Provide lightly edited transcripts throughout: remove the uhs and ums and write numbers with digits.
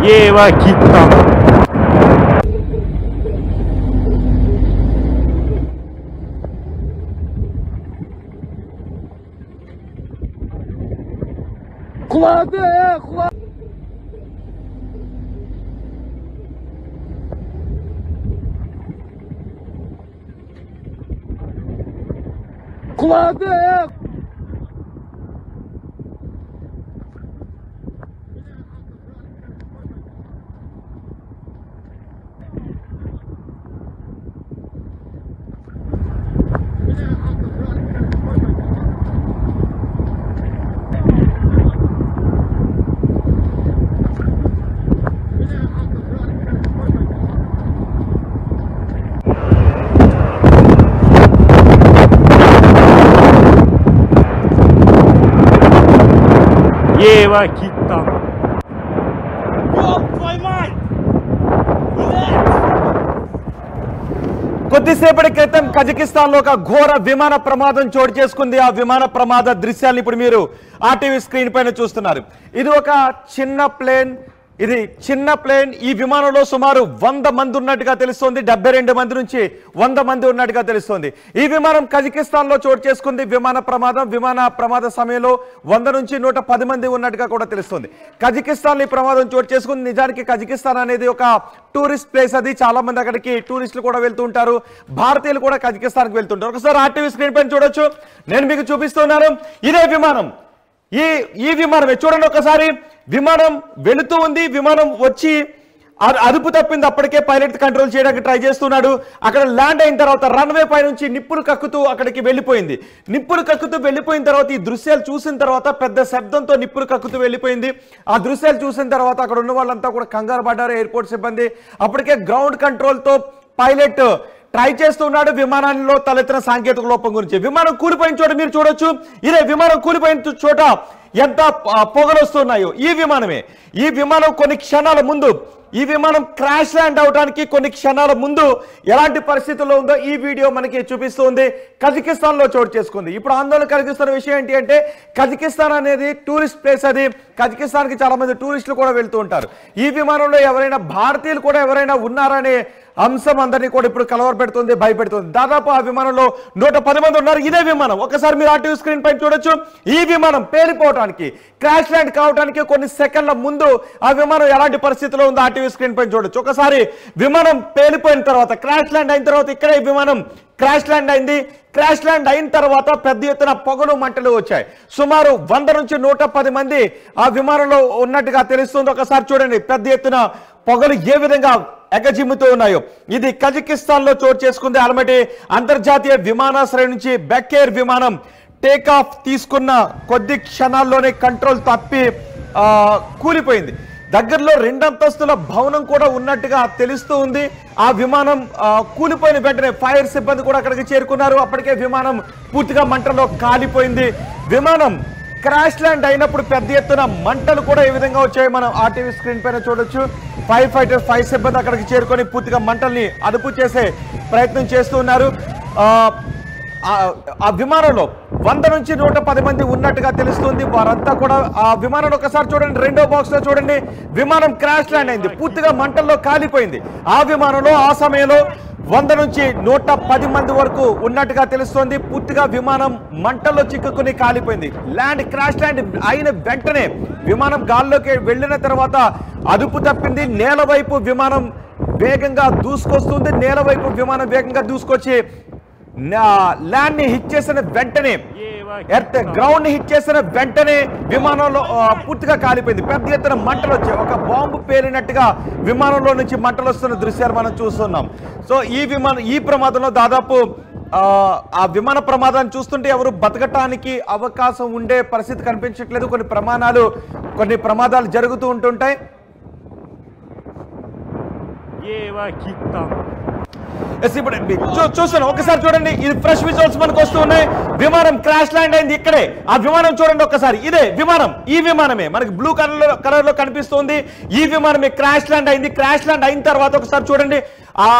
Ева Китта. Ева Китта. Ёб твою мать! కొద్దిసేపటి క్రితం కజకిస్తాన్ లో ఒక ఘోర విమాన ప్రమాదం చోటు చేసుకుంది. ఆ విమాన ప్రమాద దృశ్యాలను ఇప్పుడు మీరు ఆర్టీవీ స్క్రీన్ పైన చూస్తున్నారు. ఇది ఒక చిన్న ప్లేన్. ఈ విమానంలో సుమారు 100 మంది ఉన్నట్టుగా తెలుస్తోంది. 72 మంది నుంచి 100 మంది ఉన్నట్టుగా తెలుస్తోంది. ఈ విమానం కజకిస్తాన్ లో చోటు చేసుకుంది. విమాన ప్రమాద సమయంలో 100 నుంచి 110 మంది ఉన్నట్టుగా కూడా తెలుస్తోంది. కజకిస్తాన్ ఈ ప్రమాదం చోటు చేసుకుంది. నిజానికి కజకిస్తాన్ అనేది ఒక టూరిస్ట్ ప్లేస్. అది చాలా మంది అక్కడికి టూరిస్టులు కూడా వెళ్తూ ఉంటారు. భారతీయులు కూడా కజకిస్తాన్కి వెళ్తుంటారు. ఒకసారి ఆర్టీవీ స్క్రీన్ పైన చూడొచ్చు. నేను మీకు చూపిస్తున్నాను. ఇదే విమానం. ఈ విమానమే చూడండి ఒకసారి. విమానం వెళుతూ ఉంది. విమానం వచ్చి అదుపు తప్పింది. అప్పటికే పైలట్ కంట్రోల్ చేయడానికి ట్రై చేస్తున్నాడు. అక్కడ ల్యాండ్ అయిన తర్వాత రన్వే పై నుంచి నిప్పులు కక్కుతూ అక్కడికి వెళ్ళిపోయింది. నిప్పులు కక్కుతూ వెళ్ళిపోయిన తర్వాత ఈ దృశ్యాలు చూసిన తర్వాత పెద్ద శబ్దంతో నిప్పులు కక్కుతూ వెళ్ళిపోయింది. ఆ దృశ్యాలు చూసిన తర్వాత అక్కడ ఉన్న వాళ్ళంతా కూడా కంగారు పడ్డారు. ఎయిర్పోర్ట్ సిబ్బంది అప్పటికే గ్రౌండ్ కంట్రోల్తో పైలట్ ట్రై చేస్తున్నాడు విమానంలో తలెత్తిన సాంకేతిక లోపం గురించి. విమానం కూలిపోయిన చోట మీరు చూడొచ్చు. ఇదే విమానం కూలిపోయిన చోట ఎంత పొగలు వస్తున్నాయో ఈ విమానం కొన్ని క్షణాల ముందు ఈ విమానం క్రాష్ ల్యాండ్ అవడానికి కొన్ని క్షణాల ముందు ఎలాంటి పరిస్థితుల్లో ఉందో ఈ వీడియో మనకి చూపిస్తుంది. కజకిస్తాన్ లో చోటు చేసుకుంది. ఇప్పుడు ఆందోళన కలిగిస్తున్న విషయం ఏంటి అంటే కజకిస్తాన్ అనేది టూరిస్ట్ ప్లేస్. అది కజకిస్తాన్ కి చాలా మంది టూరిస్టులు కూడా వెళ్తూ ఉంటారు. ఈ విమానంలో ఎవరైనా భారతీయులు కూడా ఎవరైనా ఉన్నారనే అంశం అందరినీ కూడా ఇప్పుడు కలవరపెడుతుంది, భయపెడుతుంది. దాదాపు ఆ విమానంలో 110 మంది ఉన్నారు. ఇదే విమానం ఒకసారి మీరు ఆర్టీవీ స్క్రీన్ పైన చూడొచ్చు. ఈ విమానం పేలిపోవడానికి క్రాష్ ల్యాండ్ కావడానికి కొన్ని సెకండ్ల ముందు ఆ విమానం ఎలాంటి పరిస్థితిలో ఉందో ఆర్టీవీ స్క్రీన్ పైన చూడొచ్చు. ఒకసారి విమానం పేలిపోయిన తర్వాత క్రాష్ ల్యాండ్ అయిన తర్వాత ఇక్కడే విమానం క్రాష్ ల్యాండ్ అయింది. క్రాష్ ల్యాండ్ అయిన తర్వాత పెద్ద ఎత్తున పొగలు మంటలు వచ్చాయి. సుమారు 100 నుంచి 110 మంది ఆ విమానంలో ఉన్నట్టుగా తెలుస్తుంది. ఒకసారి చూడండి పెద్ద ఎత్తున పొగలు ఏ విధంగా ఎగజిమ్ముతూ ఉన్నాయో. ఇది కజకిస్తాన్ లో చోటు చేసుకుంది. ఆల్మటీ అంతర్జాతీయ విమానాశ్రయం నుంచి బెక్కేర్ విమానం టేక్ ఆఫ్ తీసుకున్న కొద్ది క్షణాల్లోనే కంట్రోల్ తప్పి కూలిపోయింది. దగ్గరలో 2 అంతస్తుల భవనం కూడా ఉన్నట్టుగా తెలుస్తూ ఉంది. ఆ విమానం కూలిపోయిన వెంటనే ఫైర్ సిబ్బంది కూడా అక్కడికి చేరుకున్నారు. అప్పటికే విమానం పూర్తిగా మంటల్లో కాలిపోయింది. విమానం క్రాష్ ల్యాండ్ అయినప్పుడు పెద్ద ఎత్తున మంటలు కూడా ఏ విధంగా వచ్చాయో మనం ఆర్టీవీ స్క్రీన్ పైన చూడొచ్చు. ఫైర్ సిబ్బంది అక్కడికి చేరుకొని పూర్తిగా మంటల్ని అదుపు చేసే ప్రయత్నం చేస్తున్నారు. ఆ విమానంలో 100 నుంచి 110 మంది ఉన్నట్టుగా తెలుస్తుంది. వారంతా కూడా ఆ విమానం ఒకసారి చూడండి. రెండో బాక్స్ లో చూడండి. విమానం క్రాష్ ల్యాండ్ అయింది. పూర్తిగా మంటల్లో కాలిపోయింది. ఆ విమానంలో ఆ సమయంలో 100 నుంచి 110 మంది వరకు ఉన్నట్టుగా తెలుస్తోంది. పూర్తిగా విమానం మంటల్లో చిక్కుకుని కాలిపోయింది. క్రాష్ ల్యాండ్ అయిన వెంటనే విమానం గాల్లోకి వెళ్ళిన తర్వాత అదుపు తప్పింది. నేల వైపు విమానం వేగంగా దూసుకొస్తుంది. నేల వైపు విమానం వేగంగా దూసుకొచ్చి ల్యాండ్ ని హిట్ చేసిన వెంటనే గ్రౌండ్ ని హిట్ చేసిన వెంటనే విమానంలో పూర్తిగా కాలిపోయింది. పెద్ద ఎత్తున మంటలు వచ్చాయి. ఒక బాంబు పేలినట్టుగా విమానంలో నుంచి మంటలు వస్తున్న దృశ్యాలు మనం చూస్తున్నాం. సో ఈ ప్రమాదంలో దాదాపు ఆ విమాన ప్రమాదాన్ని చూస్తుంటే ఎవరు బతకటానికి అవకాశం ఉండే పరిస్థితి కనిపించట్లేదు. కొన్ని ప్రమాదాలు జరుగుతూ ఉంటుంటాయి. ఇప్పుడు చూస్తాను ఒకసారి చూడండి, ఇది ఫ్రెష్ విజువల్స్ మనకు వస్తూ ఉన్నాయి. విమానం క్రాష్ ల్యాండ్ అయింది ఇక్కడే. ఆ విమానం చూడండి ఒక్కసారి, ఇదే విమానం, ఈ విమానమే మనకి బ్లూ కలర్ లో కనిపిస్తుంది. ఈ విమానమే క్రాష్ ల్యాండ్ అయింది. క్రాష్ ల్యాండ్ అయిన తర్వాత ఒకసారి చూడండి, ఆ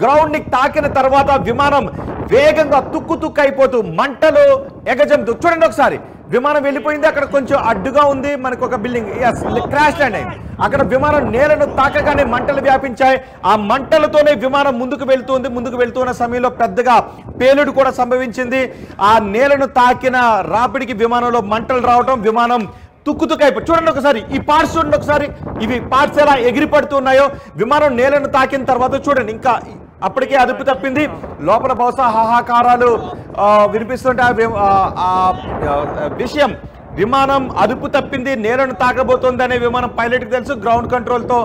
గ్రౌండ్ ని తాకిన తర్వాత విమానం వేగంగా తుక్కు అయిపోతూ మంటలు ఎగజంతూ చూడండి ఒకసారి. విమానం వెళ్ళిపోయింది, అక్కడ కొంచెం అడ్డుగా ఉంది మనకు ఒక బిల్డింగ్. క్రాష్ ల్యాండ్ అయింది. అక్కడ విమానం నేలను తాకగానే మంటలు వ్యాపించాయి. ఆ మంటలతోనే విమానం ముందుకు వెళ్తున్న సమయంలో పెద్దగా పేలుడు కూడా సంభవించింది. ఆ నేలను తాకిన రాపిడికి విమానంలో మంటలు రావడం, విమానం తుక్కుతుక్కైపోయి చూడండి ఒకసారి. ఈ పార్ట్స్ చూడండి ఒకసారి, ఇవి పార్ట్స్ ఎలా ఎగిరిపడుతున్నాయో. విమానం నేలను తాకిన తర్వాత చూడండి, ఇంకా అప్పటికే అదుపు తప్పింది. లోపల బహుశా హాహాకారాలు వినిపిస్తుంటే ఆ విషయం, విమానం అదుపు తప్పింది, నేలను తాకబోతోంది అనే విమానం పైలట్కి తెలుసు. గ్రౌండ్ కంట్రోల్తో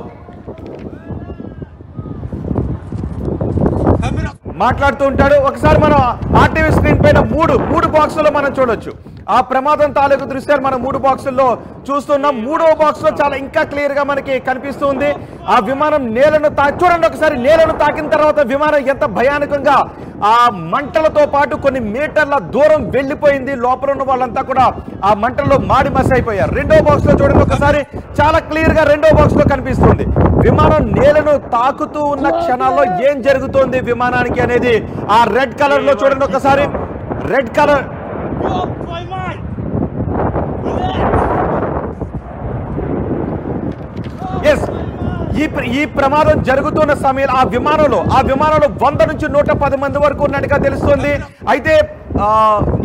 మాట్లాడుతూ ఉంటాడు. ఒకసారి మనం ఆర్టీవీ స్క్రీన్ పైన మూడు బాక్సుల్లో మనం చూడొచ్చు ఆ ప్రమాదం తాలూకు దృశ్యాలు. మనం 3 బాక్సుల్లో చూస్తున్నాం. 3వ బాక్స్ లో చాలా ఇంకా క్లియర్ గా మనకి కనిపిస్తుంది. ఆ విమానం నేలను చూడండి ఒకసారి. నేలను తాకిన తర్వాత విమానం ఎంత భయానకంగా ఆ మంటలతో పాటు కొన్ని మీటర్ల దూరం వెళ్ళిపోయింది. లోపల ఉన్న వాళ్ళంతా కూడా ఆ మంటల్లో మాడి మసి అయిపోయారు. 2వ బాక్స్ లో చూడండి ఒకసారి, చాలా క్లియర్ గా 2వ బాక్స్ లో కనిపిస్తుంది. విమానం నేలను తాకుతూ ఉన్న క్షణాల్లో ఏం జరుగుతోంది విమానానికి అనేది ఆ రెడ్ కలర్ లో చూడండి ఒకసారి. రెడ్ కలర్ ఈ ప్రమాదం జరుగుతున్న సమయంలో ఆ విమానంలో 100 నుంచి 110 మంది వరకు ఉన్నట్టుగా తెలుస్తుంది. అయితే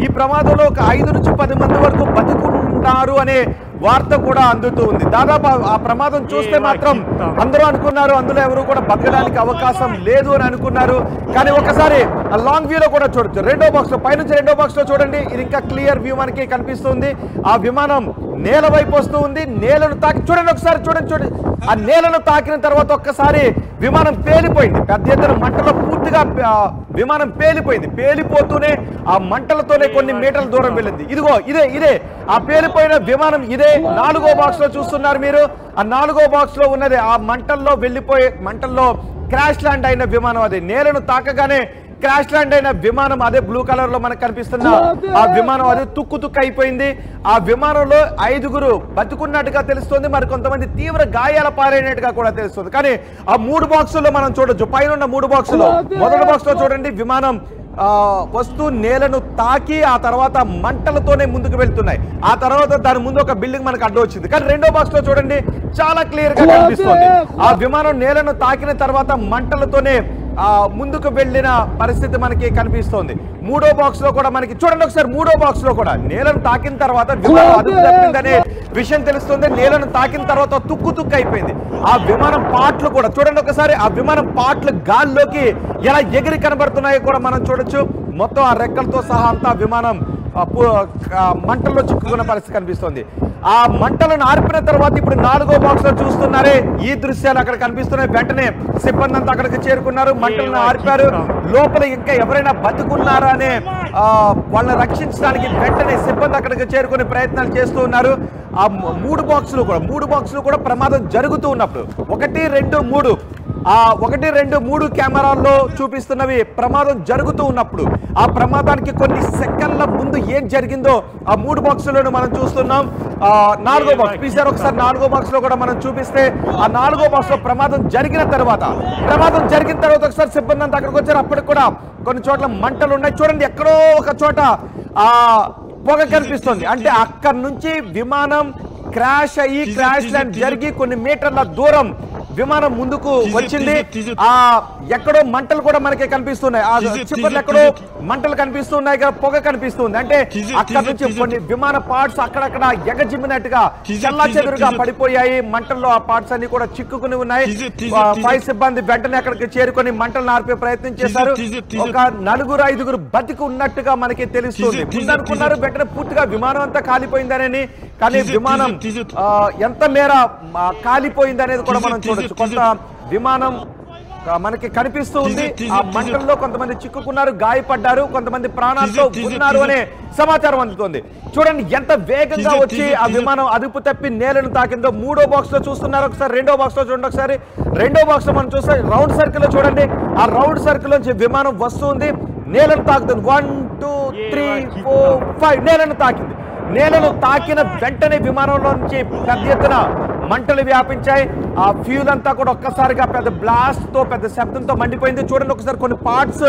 ఈ ప్రమాదంలో ఒక 5 నుంచి 10 మంది వరకు బతుకున్నారు అనే వార్త కూడా అందుతూ ఉంది. దాదాపు ఆ ప్రమాదం చూస్తే మాత్రం అందరూ అనుకున్నారు అందులో ఎవరు కూడా బతకడానికి అవకాశం లేదు అని అనుకున్నారు. కానీ ఒకసారి లాంగ్ వ్యూలో కూడా చూడొచ్చు. 2వ బాక్స్ లో పైనుంచి 2వ బాక్స్ లో చూడండి, ఇది ఇంకా క్లియర్ వ్యూ మనకి కనిపిస్తుంది. ఆ విమానం నేల వైపు వస్తూ ఉంది. నేలను తాకి చూడండి ఒకసారి, చూడండి. ఆ నేలను తాకిన తర్వాత ఒక్కసారి విమానం పేలిపోయింది. పెద్ద ఎత్తున మంటలో పూర్తిగా విమానం పేలిపోయింది. పేలిపోతూనే ఆ మంటలతోనే కొన్ని మీటర్ల దూరం వెళ్ళింది. ఇదిగో ఇదే ఆ పేలిపోయిన విమానం. ఇదే 4వ బాక్స్ లో చూస్తున్నారు మీరు. ఆ 4వ బాక్స్ లో ఉన్నది ఆ మంటల్లో క్రాష్ ల్యాండ్ అయిన విమానం. అది నేలను తాకగానే క్రాష్ ల్యాండ్ అయిన విమానం. అదే బ్లూ కలర్ లో మనకు కనిపిస్తున్న ఆ విమానం అది తుక్కు అయిపోయింది. ఆ విమానంలో 5గురు బతుకున్నట్టుగా తెలుస్తుంది. మరి కొంతమంది తీవ్ర గాయాల పారైనట్టుగా కూడా తెలుస్తుంది. కానీ ఆ 3 బాక్సుల్లో మనం చూడొచ్చు. పైన 3 బాక్సులో మొదటి బాక్స్ లో చూడండి, విమానం వస్తూ నేలను తాకి ఆ తర్వాత మంటలతోనే ముందుకు వెళ్తున్నాయి. ఆ తర్వాత దాని ముందు ఒక బిల్డింగ్ మనకు అడ్డు వచ్చింది. కానీ 2వ బాక్స్ లో చూడండి, చాలా క్లియర్ గా కనిపిస్తుంది. ఆ విమానం నేలను తాకిన తర్వాత మంటలతోనే ముందుకు వెళ్ళిన పరిస్థితి మనకి కనిపిస్తోంది. 3వ బాక్స్ లో కూడా మనకి చూడండి ఒకసారి. 3వ బాక్స్ లో కూడా నేలను తాకిన తర్వాత విమానం అదుపు తప్పిందనే విషయం తెలుస్తుంది. నేలను తాకిన తర్వాత తుక్కు అయిపోయింది. ఆ విమానం పార్ట్లు కూడా చూడండి ఒకసారి. ఆ విమానం పార్ట్లు గాల్లోకి ఎలా ఎగిరి కనబడుతున్నాయో కూడా మనం చూడొచ్చు. మొత్తం ఆ రెక్కలతో సహా అంతా విమానం మంటల్లో చిక్కుకున్న పరిస్థితి కనిపిస్తుంది. ఆ మంటలను ఆర్పిన తర్వాత ఇప్పుడు 4వ బాక్స్ లో చూస్తున్నారే ఈ దృశ్యాలు అక్కడ కనిపిస్తున్నాయి. వెంటనే సిబ్బంది అంతా అక్కడికి చేరుకున్నారు, మంటలను ఆర్పారు. లోపల ఇంకా ఎవరైనా బతుకున్నారా అనే వాళ్ళని రక్షించడానికి వెంటనే సిబ్బంది అక్కడికి చేరుకునే ప్రయత్నాలు చేస్తూ ఉన్నారు. ఆ 3 బాక్సులు కూడా ప్రమాదం జరుగుతూ ఉన్నప్పుడు 1, 2, 3 1, 2, 3 కెమెరాల్లో చూపిస్తున్నవి ప్రమాదం జరుగుతూ ఉన్నప్పుడు ఆ ప్రమాదానికి కొన్ని సెకండ్ల ముందు ఏం జరిగిందో ఆ 3 బాక్సులను మనం చూస్తున్నాం. 4వ బాక్స్ తీశారు ఒకసారి. 4వ బాక్స్ లో కూడా మనం చూపిస్తే ఆ 4వ బాక్స్ లో ప్రమాదం జరిగిన తర్వాత ఒకసారి సిబ్బంది అంతా అక్కడికి వచ్చారు. అప్పటికి కూడా కొన్ని చోట్ల మంటలు ఉన్నాయి. చూడండి, ఎక్కడో ఒక చోట పొగ కనిపిస్తుంది. అంటే అక్కడి నుంచి విమానం క్రాష్ ల్యాండ్ జరిగి కొన్ని మీటర్ల దూరం విమానం ముందుకు వచ్చింది. ఆ ఎక్కడో మంటలు కూడా మనకి కనిపిస్తున్నాయి. ఆ చిప్పర్లు ఎక్కడో మంటలు కనిపిస్తున్నాయి, పొగ కనిపిస్తుంది. అంటే అక్కడ నుంచి కొన్ని విమాన పార్ట్స్ అక్కడక్కడ ఎగజిమ్మినట్టుగా చెల్లాచెదురుగా పడిపోయాయి. మంటల్లో ఆ పార్ట్స్ అన్ని కూడా చిక్కుకుని ఉన్నాయి. ఫైర్ సిబ్బంది వెంటనే అక్కడికి చేరుకొని మంటలను ఆర్పే ప్రయత్నం చేశారు. ఒక 4, 5గురు బతికి ఉన్నట్టుగా మనకి తెలుస్తుంది. అనుకున్నారు వెంటనే పూర్తిగా విమానం అంతా కాలిపోయిందనే, కానీ విమానం ఎంత మేర కాలిపోయింది అనేది కూడా మనం చూడొచ్చు. కొంత విమానం మనకి కనిపిస్తూ ఉంది. ఆ మంటల్లో కొంతమంది చిక్కుకున్నారు, గాయపడ్డారు, కొంతమంది ప్రాణాలతో ఉన్నారు అనే సమాచారం అందుతోంది. చూడండి ఎంత వేగంగా వచ్చి ఆ విమానం అదుపు తప్పి నేలను తాకిందో. మూడో బాక్స్ లో చూస్తున్నారు, ఒకసారి రెండో బాక్స్ లో చూడండి. ఒకసారి రెండో బాక్స్ లో మనం చూస్తే రౌండ్ సర్కిల్ లో చూడండి, ఆ రౌండ్ సర్కిల్ నుంచి విమానం వస్తుంది, నేలను తాకుతుంది. 1 2 3 4 5 నేలను తాకింది. నేలను తాకిన వెంటనే విమానంలో నుంచి పెద్ద ఎత్తున మంటలు వ్యాపించాయి. ఆ ఫ్యూల్ అంతా కూడా ఒక్కసారిగా పెద్ద బ్లాస్ట్ తో పెద్ద శబ్దంతో మండిపోయింది. చూడండి ఒకసారి కొన్ని పార్ట్స్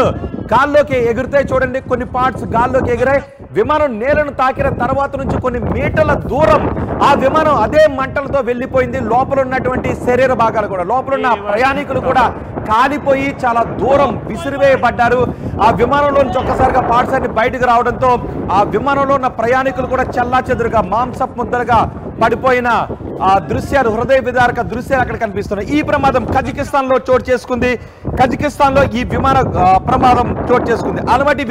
గాల్లోకి ఎగురుతాయి. చూడండి కొన్ని పార్ట్స్ గాల్లోకి ఎగిరాయి. విమానం నేలను తాకిన తర్వాత నుంచి కొన్ని మీటర్ల దూరం ఆ విమానం అదే మంటలతో వెళ్ళిపోయింది. లోపల ఉన్నటువంటి శరీర భాగాలు కూడా, లోపల ఉన్న ప్రయాణికులు కూడా కాలిపోయి చాలా దూరం విసిరివేయబడ్డారు. ఆ విమానంలో నుంచి ఒక్కసారిగా పార్ట్స్ అన్ని బయటకు రావడంతో ఆ విమానంలో ఉన్న ప్రయాణికులు కూడా చెల్లాచెదురుగా మాంసపు ముద్దలుగా పడిపోయిన ఆ దృశ్యాలు, హృదయ విదారక దృశ్యాలు అక్కడ కనిపిస్తున్నాయి. ఈ ప్రమాదం కజకిస్తాన్ లో చోటు చేసుకుంది. కజకిస్తాన్ లో ఈ విమాన ప్రమాదం చోటు చేసుకుంది. ఆల్మటీ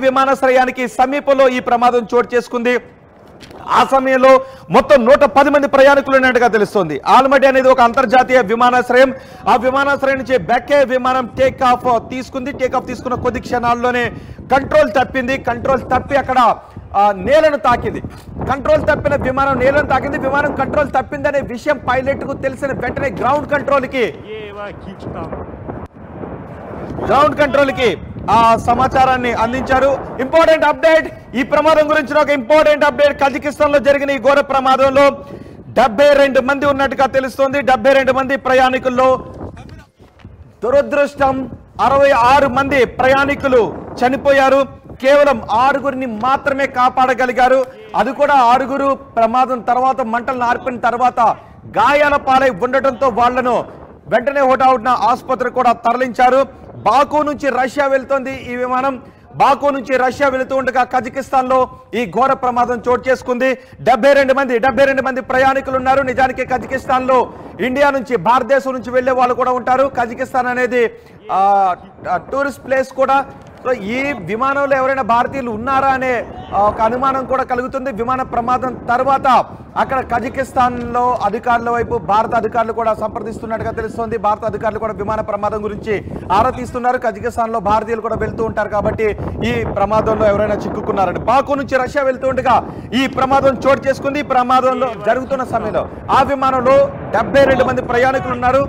విమానాశ్రయానికి సమీపంలో ఈ ప్రమాదం చోటు చేసుకుంది. ఆ సమయంలో మొత్తం 110 మంది ప్రయాణికులు ఉన్నట్టుగా తెలుస్తోంది. ఆల్మటీ అనేది ఒక అంతర్జాతీయ విమానాశ్రయం. ఆ విమానాశ్రయం నుంచి బెక్కే విమానం టేక్ ఆఫ్ తీసుకున్న కొద్ది క్షణాల్లోనే కంట్రోల్ తప్పి అక్కడ నేలను తాకింది. కంట్రోల్ తప్పిన విమానం నేలను తాకింది. విమానం కంట్రోల్ తప్పిందనే విషయం పైలట్ కు తెలిసిన వెంటనే గ్రౌండ్ కంట్రోల్ కి ఆ సమాచారాన్ని అందించారు. ఇంపార్టెంట్ అప్డేట్, ఈ ప్రమాదం గురించి ఒక ఇంపార్టెంట్ అప్డేట్. కజకిస్తాన్ లో జరిగిన ఈ ఘోర ప్రమాదంలో 72 మంది ఉన్నట్టుగా తెలుస్తోంది. 72 మంది ప్రయాణికుల్లో దురదృష్టం 66 మంది ప్రయాణికులు చనిపోయారు. కేవలం 6గురిని మాత్రమే కాపాడగలిగారు. అది కూడా 6గురు ప్రమాదం తర్వాత, మంటలను ఆర్పిన తర్వాత గాయాల పాలై ఉండటంతో వాళ్లను వెంటనే హుటాహుటిన ఆసుపత్రి కూడా తరలించారు. బాకు నుంచి రష్యా వెళ్తోంది ఈ విమానం. బాకు నుంచి రష్యా వెళుతూ ఉండగా కజకిస్తాన్ లో ఈ ఘోర ప్రమాదం చోటు చేసుకుంది. 72 మంది ప్రయాణికులు ఉన్నారు. నిజానికి కజకిస్తాన్ లో ఇండియా నుంచి, భారతదేశం నుంచి వెళ్లే వాళ్ళు కూడా ఉంటారు. కజకిస్తాన్ అనేది టూరిస్ట్ ప్లేస్ కూడా. సో ఈ విమానంలో ఎవరైనా భారతీయులు ఉన్నారా అనే ఒక అనుమానం కూడా కలుగుతుంది. విమాన ప్రమాదం తర్వాత అక్కడ కజకిస్తాన్ లో అధికారుల వైపు భారత అధికారులు కూడా సంప్రదిస్తున్నట్టుగా తెలుస్తోంది. భారత అధికారులు కూడా విమాన ప్రమాదం గురించి ఆరా తీస్తున్నారు. కజకిస్తాన్ లో భారతీయులు కూడా వెళ్తూ ఉంటారు కాబట్టి ఈ ప్రమాదంలో ఎవరైనా చిక్కుకున్నారని. బాకు నుంచి రష్యా వెళ్తూ ఉండగా ఈ ప్రమాదం చోటు చేసుకుంది. ఈ ప్రమాదంలో జరుగుతున్న సమయంలో ఆ విమానంలో 72 మంది ప్రయాణికులు ఉన్నారు.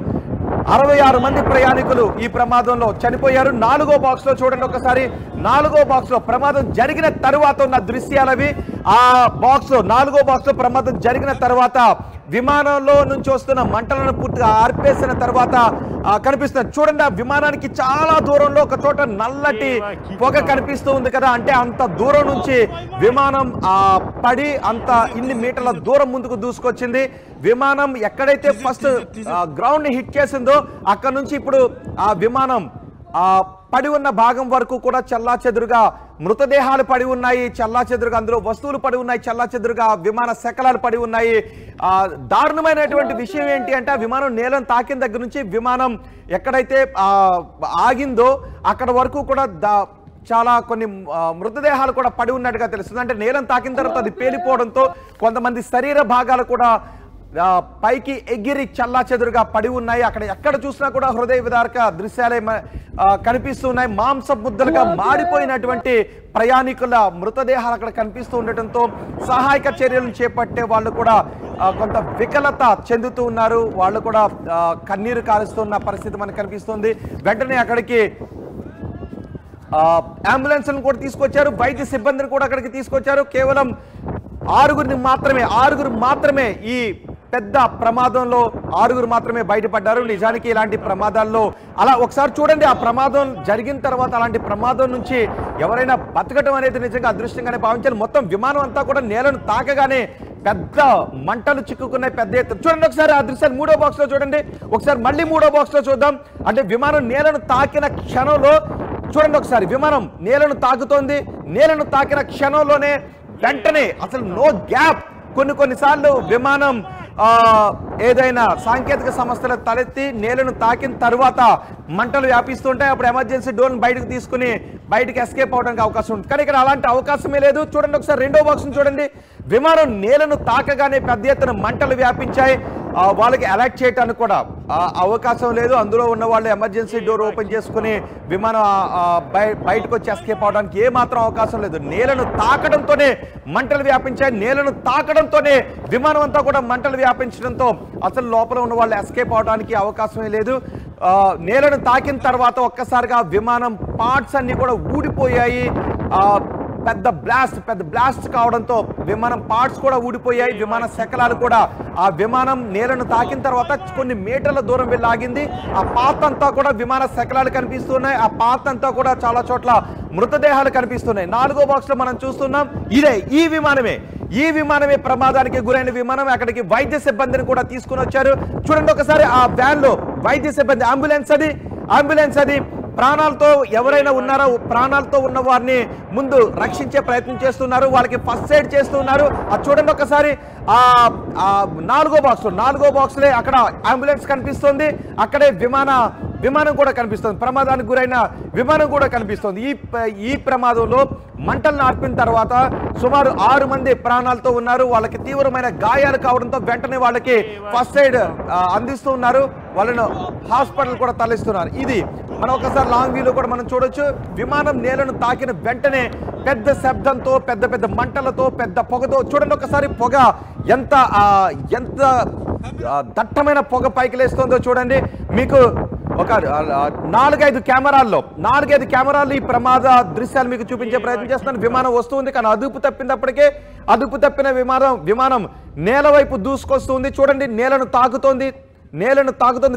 66 మంది ప్రయాణికులు ఈ ప్రమాదంలో చనిపోయారు. 4వ బాక్స్ లో చూడండి ఒకసారి. 4వ బాక్స్ లో ప్రమాదం జరిగిన తరువాత ఉన్న దృశ్యాలవి. ఆ బాక్స్ లో 4వ బాక్స్ లో ప్రమాదం జరిగిన తర్వాత విమానంలో నుంచి వస్తున్న మంటలను పూర్తిగా ఆర్పేసిన తర్వాత కనిపిస్తుంది. చూడండి ఆ విమానానికి చాలా దూరంలో ఒక చోట నల్లటి పొగ కనిపిస్తూ ఉంది కదా. అంటే అంత దూరం నుంచి విమానం పడి అంత ఇన్ని మీటర్ల దూరం ముందుకు దూసుకొచ్చింది. విమానం ఎక్కడైతే ఫస్ట్ గ్రౌండ్ ని హిట్ చేసిందో అక్కడ నుంచి ఇప్పుడు ఆ విమానం పడి ఉన్న భాగం వరకు కూడా చెల్లాచెదురుగా మృతదేహాలు పడి ఉన్నాయి. చెల్లాచెదురుగా అందులో వస్తువులు పడి ఉన్నాయి. చెల్లాచెదురుగా విమాన శకలాలు పడి ఉన్నాయి. దారుణమైనటువంటి విషయం ఏంటి అంటే ఆ విమానం నేలను తాకిన దగ్గర నుంచి విమానం ఎక్కడైతే ఆగిందో అక్కడ వరకు కూడా చాలా కొన్ని మృతదేహాలు కూడా పడి ఉన్నట్టుగా తెలుస్తుంది. అంటే నేలను తాకిన తర్వాత అది పేలిపోవడంతో కొంతమంది శరీర భాగాలు కూడా పైకి ఎగిరి చల్లాచెదురుగా పడి ఉన్నాయి. అక్కడ ఎక్కడ చూసినా కూడా హృదయ విదారక దృశ్యాలే కనిపిస్తూ ఉన్నాయి. మాంస ముద్దలుగా మాడిపోయినటువంటి ప్రయాణికుల మృతదేహాలు అక్కడ కనిపిస్తూ ఉండటంతో సహాయక చర్యలను చేపట్టే వాళ్ళు కూడా కొంత వికలత చెందుతూ ఉన్నారు. వాళ్ళు కూడా కన్నీరు కారుస్తున్న పరిస్థితి మనకు కనిపిస్తుంది. వెంటనే అక్కడికి అంబులెన్స్ కూడా తీసుకొచ్చారు. వైద్య సిబ్బందిని కూడా అక్కడికి తీసుకొచ్చారు. కేవలం 6గురు మాత్రమే ఈ పెద్ద ప్రమాదంలో 6గురు మాత్రమే బయటపడ్డారు. నిజానికి ఇలాంటి ప్రమాదాల్లో అలా ఒకసారి చూడండి, ఆ ప్రమాదం జరిగిన తర్వాత అలాంటి ప్రమాదం నుంచి ఎవరైనా బతకడం అనేది నిజంగా అదృష్టంగానే భావించాలి. మొత్తం విమానం అంతా కూడా నేలను తాకగానే పెద్ద మంటలు చిక్కుకున్నాయి పెద్ద ఎత్తున. చూడండి ఒకసారి ఆ దృశ్యాలు 3వ బాక్స్ లో చూడండి. ఒకసారి మళ్ళీ 3వ బాక్స్ లో చూద్దాం. అంటే విమానం నేలను తాకిన క్షణంలో చూడండి ఒకసారి విమానం నేలను తాకుతోంది. నేలను తాకిన క్షణంలోనే వెంటనే అసలు నో గ్యాప్ కొన్నిసార్లు విమానం ఏదైనా సాంకేతిక సమస్యలు తలెత్తి నేలను తాకిన తర్వాత మంటలు వ్యాపిస్తుంటాయి. అప్పుడు ఎమర్జెన్సీ డోర్ని బయటకు తీసుకుని బయటకు ఎస్కేప్ అవడానికి అవకాశం ఉంటుంది. కానీ ఇక్కడ అలాంటి అవకాశమే లేదు. చూడండి ఒకసారి రెండో బాక్స్ చూడండి. విమానం నేలను తాకగానే పెద్ద ఎత్తున మంటలు వ్యాపించాయి. వాళ్ళకి అలర్ట్ చేయడానికి కూడా అవకాశం లేదు. అందులో ఉన్న వాళ్ళు ఎమర్జెన్సీ డోర్ ఓపెన్ చేసుకుని విమానం బయటకు వచ్చి ఎస్కేప్ అవడానికి ఏమాత్రం అవకాశం లేదు. నేలను తాకడంతోనే మంటలు వ్యాపించాయి. నేలను తాకడంతోనే విమానం అంతా కూడా మంటలు వ్యాపించడంతో అసలు లోపల ఉన్న వాళ్ళు ఎస్కేప్ అవడానికి అవకాశమే లేదు. నేలను తాకిన తర్వాత ఒక్కసారిగా విమానం పార్ట్స్ అన్ని కూడా ఊడిపోయాయి. పెద్ద బ్లాస్ట్ కావడంతో విమానం పార్ట్స్ కూడా ఊడిపోయాయి. విమాన శకలాలు కూడా ఆ విమానం నేలను తాకిన తర్వాత కొన్ని మీటర్ల దూరం వెళ్ళి ఆగింది. ఆ పాత అంతా కూడా విమాన శకలాలు కనిపిస్తున్నాయి. ఆ పాత అంతా కూడా చాలా చోట్ల మృతదేహాలు కనిపిస్తున్నాయి. 4వ బాక్స్ లో మనం చూస్తున్నాం ఈ విమానమే ప్రమాదానికి గురైన విమానం. అక్కడికి వైద్య సిబ్బందిని కూడా తీసుకుని వచ్చారు. చూడండి ఒకసారి ఆ వ్యాన్ లో వైద్య సిబ్బంది, అంబులెన్స్ అది ప్రాణాలతో ఎవరైనా ఉన్నారో ప్రాణాలతో ఉన్న వారిని ముందు రక్షించే ప్రయత్నం చేస్తున్నారు. వాళ్ళకి ఫస్ట్ ఎయిడ్ చేస్తున్నారు. అది చూడండి ఒకసారి ఆ 4వ బాక్స్లో అక్కడ అంబులెన్స్ కనిపిస్తుంది. అక్కడే విమానం కూడా కనిపిస్తుంది. ప్రమాదానికి గురైన విమానం కూడా కనిపిస్తుంది. ఈ ప్రమాదంలో మంటలు నార్పిన తర్వాత సుమారు 6 మంది ప్రాణాలతో ఉన్నారు. వాళ్ళకి తీవ్రమైన గాయాలు కావడంతో వెంటనే వాళ్ళకి ఫస్ట్ ఎయిడ్ అందిస్తూ ఉన్నారు. వాళ్ళను హాస్పిటల్ కూడా తరలిస్తున్నారు. ఇది మనం ఒకసారి లాంగ్ వ్యూలో కూడా మనం చూడొచ్చు. విమానం నేలను తాకిన వెంటనే పెద్ద శబ్దంతో, పెద్ద మంటలతో, పెద్ద పొగతో, చూడండి ఒకసారి పొగ ఎంత దట్టమైన పొగ పైకి లేస్తుందో చూడండి. మీకు ఒక 4-5 కెమెరాల్లో ఈ ప్రమాద దృశ్యాలు మీకు చూపించే ప్రయత్నం చేస్తున్నాను. విమానం వస్తుంది కానీ అదుపు తప్పిన విమానం నేల వైపు దూసుకొస్తుంది. చూడండి నేలను తాకుతోంది,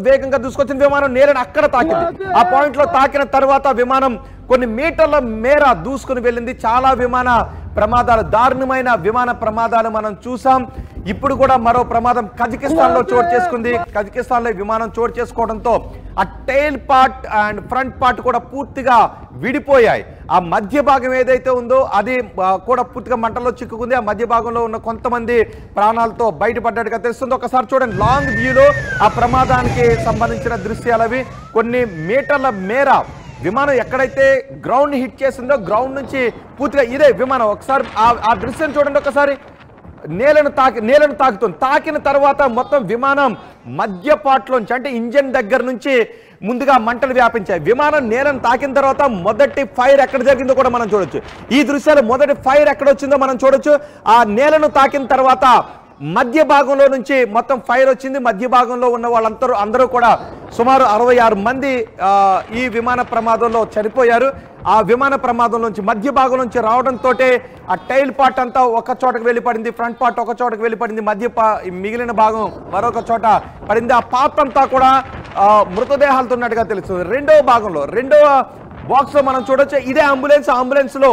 వేగంగా దూసుకొచ్చిన విమానం నేలను అక్కడ తాకింది. ఆ పాయింట్ లో తాకిన తర్వాత విమానం కొన్ని మీటర్ల మేర దూసుకుని వెళ్ళింది. చాలా దారుణమైన విమాన ప్రమాదాలు మనం చూసాం. ఇప్పుడు కూడా మరో ప్రమాదం కజకిస్తాన్ లో చోటు చేసుకుంది. కజకిస్తాన్ లో విమానం చోటు చేసుకోవడంతో ఆ tail part and front part కూడా పూర్తిగా విడిపోయాయి. ఆ మధ్య భాగం ఏదైతే ఉందో అది కూడా పూర్తిగా మంటల్లో చిక్కుకుంది. ఆ మధ్య భాగంలో ఉన్న కొంతమంది ప్రాణాలతో బయటపడ్డట్టుగా తెలుస్తుంది. ఒకసారి చూడండి లాంగ్ వ్యూలో ఆ ప్రమాదానికి సంబంధించిన దృశ్యాలవి. కొన్ని మీటర్ల మేర విమానం ఎక్కడైతే గ్రౌండ్ హిట్ చేసిందో గ్రౌండ్ నుంచి పూర్తిగా ఇదే విమానం. ఒకసారి ఆ దృశ్యం చూడండి. ఒకసారి నేలను తాకుతుంది. తాకిన తర్వాత మొత్తం విమానం మధ్య పార్ట్లోంచి అంటే ఇంజన్ దగ్గర నుంచి ముందుగా మంటలు వ్యాపించాయి. విమానం నేలను తాకిన తర్వాత మొదటి ఫైర్ ఎక్కడ జరిగిందో కూడా మనం చూడొచ్చు. ఈ దృశ్యాలు మొదటి ఫైర్ ఎక్కడ వచ్చిందో మనం చూడొచ్చు. ఆ నేలను తాకిన తర్వాత మధ్య భాగంలో నుంచి మొత్తం ఫైర్ వచ్చింది. మధ్య భాగంలో ఉన్న వాళ్ళందరూ కూడా సుమారు 66 మంది ఈ విమాన ప్రమాదంలో చనిపోయారు. ఆ విమాన ప్రమాదం నుంచి మధ్య భాగం నుంచి రావడంతో ఆ టైల్ పార్ట్ అంతా ఒక చోటకు వెళ్ళిపడింది, ఫ్రంట్ పార్ట్ ఒక చోటకు వెళ్ళిపడింది, మిగిలిన భాగం మరొక చోట పడింది. ఆ పార్ట్ అంతా కూడా మృతదేహాలతో ఉన్నట్టుగా తెలుస్తుంది. రెండవ బాక్స్ లో మనం చూడొచ్చు. ఇదే అంబులెన్స్ లో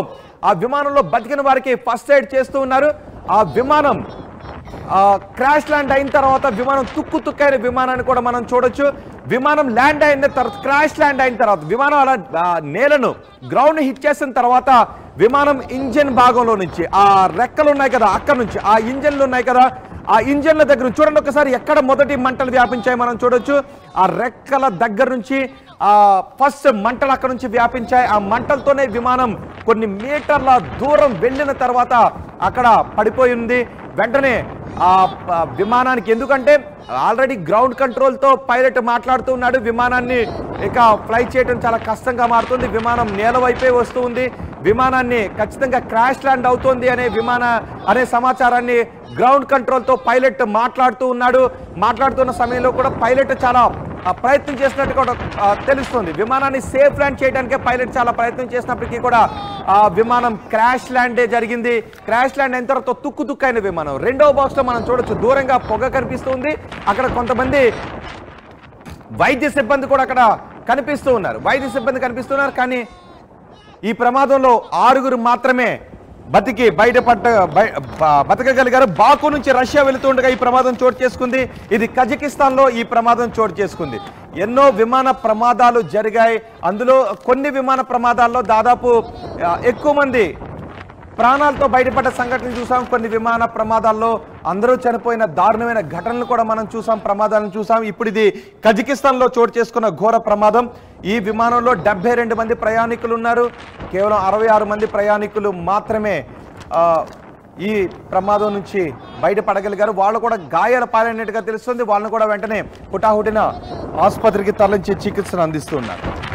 ఆ విమానంలో బతికిన వారికి ఫస్ట్ ఎయిడ్ చేస్తూ ఉన్నారు. ఆ విమానం క్రాష్ ల్యాండ్ అయిన తర్వాత విమానం తుక్కైన విమానాన్ని కూడా మనం చూడొచ్చు. విమానం ల్యాండ్ అయిన తర్వాత క్రాష్ ల్యాండ్ అయిన తర్వాత విమానం అలా నేలను గ్రౌండ్ హిట్ చేసిన తర్వాత విమానం ఇంజిన్ భాగంలో నుంచి ఆ రెక్కలు ఉన్నాయి కదా అక్కడ నుంచి ఆ ఇంజన్లు ఉన్నాయి కదా ఆ ఇంజన్ల దగ్గర చూడండి ఒకసారి ఎక్కడ మొదటి మంటలు వ్యాపించాయి మనం చూడొచ్చు. ఆ రెక్కల దగ్గర నుంచి ఫస్ట్ మంటలు అక్కడ నుంచి వ్యాపించాయి. ఆ మంటలతోనే విమానం కొన్ని మీటర్ల దూరం వెళ్ళిన తర్వాత అక్కడ పడిపోయింది. వెంటనే ఆ విమానానికి ఎందుకంటే ఆల్రెడీ గ్రౌండ్ కంట్రోల్తో పైలట్ మాట్లాడుతూ ఉన్నాడు. విమానాన్ని ఇక ఫ్లై చేయడం చాలా కష్టంగా మారుతుంది. విమానం నేల వైపే వస్తూ ఉంది. విమానాన్ని ఖచ్చితంగా క్రాష్ ల్యాండ్ అవుతోంది అనే సమాచారాన్ని గ్రౌండ్ కంట్రోల్తో పైలట్ మాట్లాడుతూ ఉన్నాడు. మాట్లాడుతున్న సమయంలో కూడా పైలట్ చాలా ప్రయత్నం చేసినట్టు కూడా తెలుస్తుంది. విమానాన్ని సేఫ్ ల్యాండ్ చేయడానికే పైలట్ చాలా ప్రయత్నం చేసినప్పటికీ కూడా విమానం క్రాష్ ల్యాండే జరిగింది. క్రాష్ ల్యాండ్ అయిన తర్వాత తుక్కైన విమానం. రెండవ బాక్స్ లో మనం చూడొచ్చు దూరంగా పొగ కనిపిస్తుంది. అక్కడ కొంతమంది వైద్య సిబ్బంది కూడా అక్కడ కనిపిస్తున్నారు. కానీ ఈ ప్రమాదంలో 6 మాత్రమే బతకగలిగారు. బాకు నుంచి రష్యా వెళుతుండగా ఈ ప్రమాదం చోటు చేసుకుంది. ఇది కజకిస్తాన్ లో ఈ ప్రమాదం చోటు చేసుకుంది. ఎన్నో విమాన ప్రమాదాలు జరిగాయి. అందులో కొన్ని విమాన ప్రమాదాల్లో దాదాపు ఎక్కువ మంది ప్రాణాలతో బయటపడ్డ సంఘటనలు చూసాం. కొన్ని విమాన ప్రమాదాల్లో అందరూ చనిపోయిన దారుణమైన ఘటనలు కూడా మనం చూసాం, ప్రమాదాలను చూసాం. ఇప్పుడు ఇది కజకిస్తాన్ లో చోటు చేసుకున్న ఘోర ప్రమాదం. ఈ విమానంలో 72 మంది ప్రయాణికులు ఉన్నారు. కేవలం 66 మంది ప్రయాణికులు మాత్రమే ఈ ప్రమాదం నుంచి బయటపడగలిగారు. వాళ్ళు కూడా గాయాల పాలైనట్టుగా తెలుస్తుంది. వాళ్ళని కూడా వెంటనే హుటాహుటిన ఆసుపత్రికి తరలించి చికిత్సను అందిస్తున్నారు.